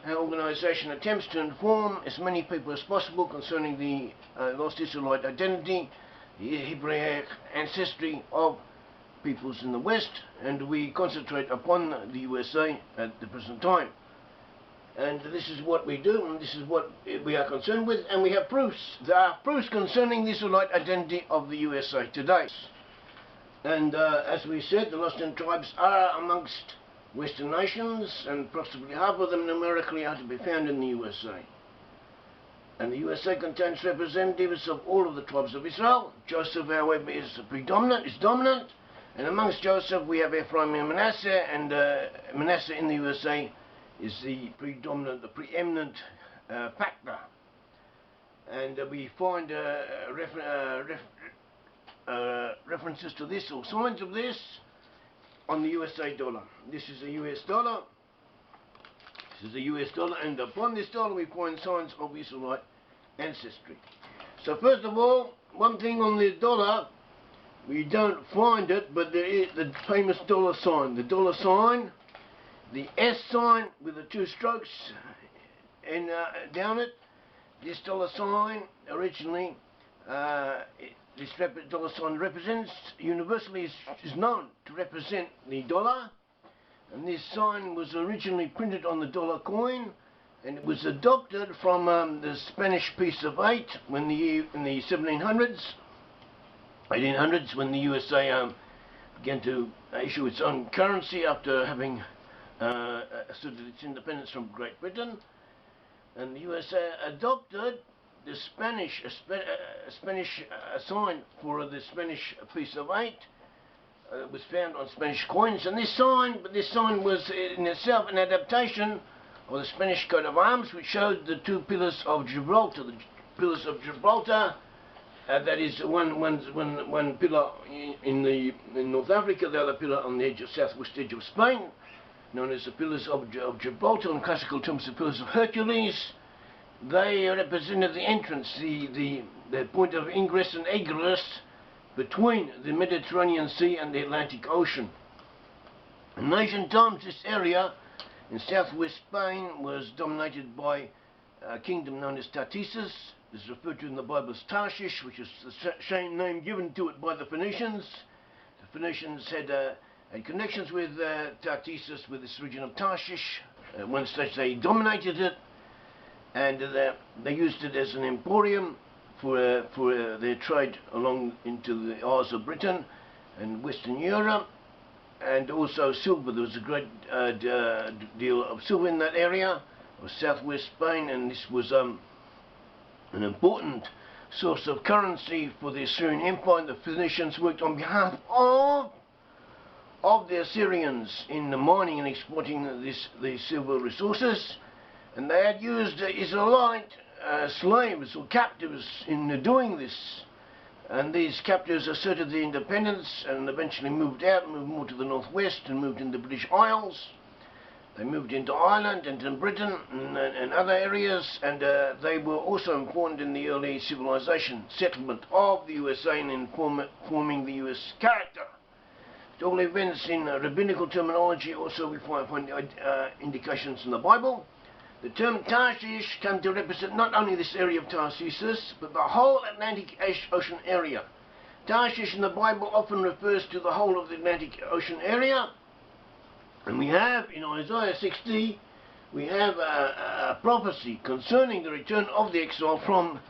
our organisation attempts to inform as many people as possible concerning the lost Israelite identity, the Hebraic ancestry of peoples in the West, and we concentrate upon the USA at the present time. And this is what we do, and this is what we are concerned with, and we have proofs. There are proofs concerning the Israelite identity of the USA today. And as we said, the Lost in Tribes are amongst Western nations, and approximately half of them numerically are to be found in the USA. And the USA contains representatives of all of the tribes of Israel. Joseph, however, is dominant, and amongst Joseph we have Ephraim and Manasseh, and Manasseh in the USA is the preeminent factor. And we find references to this, or signs of this, on the USA dollar. This is a US dollar. This is a US dollar, and upon this dollar we find signs of Israelite ancestry. So first of all, one thing on the dollar, we don't find it, but there is the famous dollar sign. The dollar sign, the S sign with the two strokes and down it. This dollar sign originally, this dollar sign represents, universally is known to represent the dollar, and this sign was originally printed on the dollar coin, and it was adopted from the Spanish piece of 8 when in the 1800s, when the USA began to issue its own currency after having asserted its independence from Great Britain, and the USA adopted the Spanish sign for the Spanish piece of 8. Was found on Spanish coins, and this sign was in itself an adaptation of the Spanish coat of arms, which showed the two pillars of Gibraltar. The pillars of Gibraltar, that is one pillar in North Africa, the other pillar on the southwest edge of Spain, known as the pillars of Gibraltar. In classical terms, the pillars of Hercules. They represented the entrance, the point of ingress and egress between the Mediterranean Sea and the Atlantic Ocean. In ancient times, this area in southwest Spain was dominated by a kingdom known as Tarshish. This is referred to in the Bible as Tarshish, which is the same name given to it by the Phoenicians. The Phoenicians had connections with Tarshish, with this region of Tarshish. At one stage they dominated it, and they used it as an emporium for their trade along into the Isles of Britain and Western Europe, and also silver. There was a great deal of silver in that area of southwest Spain, and this was an important source of currency for the Assyrian Empire. The Phoenicians worked on behalf of the Assyrians in the mining and exploiting these silver resources, and they had used Israelite slaves or captives in doing this, and these captives asserted their independence and eventually moved more to the northwest and moved into the British Isles. They moved into Ireland and in Britain and other areas, and they were also important in the early civilization settlement of the USA and in forming the US character. At all events, in rabbinical terminology also we find indications in the Bible. The term Tarshish came to represent not only this area of Tarshish, but the whole Atlantic Ocean area. Tarshish in the Bible often refers to the whole of the Atlantic Ocean area. And we have, in Isaiah 60, we have a prophecy concerning the return of the exile from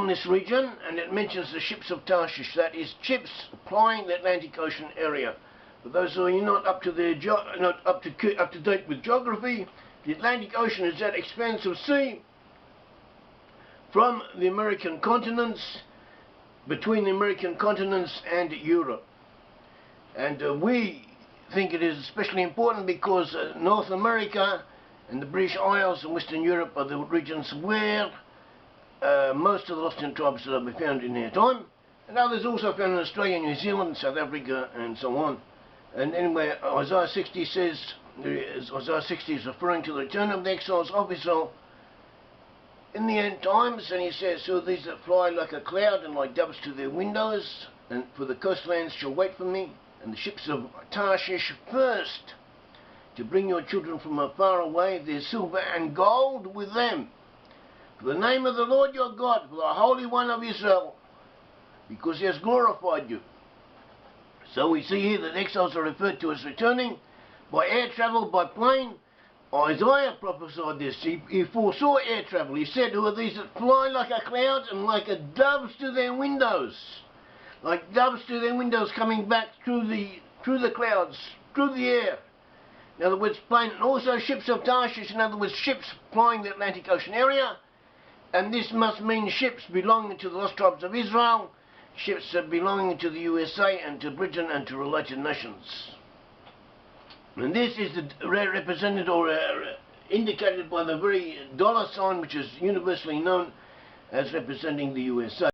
this region, and it mentions the ships of Tarshish, that is, ships plying the Atlantic Ocean area. For those who are not up to date with geography, the Atlantic Ocean is that expanse of sea from the American continents, between the American continents and Europe. And we think it is especially important because North America and the British Isles and Western Europe are the regions where most of the lost in tribes will be found in their time, and others also found in Australia, New Zealand, South Africa, and so on. And anyway, Isaiah 60 says, Isaiah 60 is referring to the return of the exiles of Israel in the end times, and he says, so these that fly like a cloud and like doves to their windows, and for the coastlands shall wait for me, and the ships of Tarshish first. to bring your children from afar away, their silver and gold with them, for the name of the Lord your God, for the Holy One of Israel, because he has glorified you. So we see here that exiles are referred to as returning by air travel, by plane. Isaiah prophesied this. He foresaw air travel. He said, who are these that fly like a cloud and like a doves to their windows? Like doves to their windows, coming back through the clouds, through the air. In other words, plane, and also ships of Tarshish, in other words, ships plying the Atlantic Ocean area. And this must mean ships belonging to the lost tribes of Israel, ships belonging to the USA and to Britain and to related nations. And this is represented or indicated by the very dollar sign, which is universally known as representing the USA.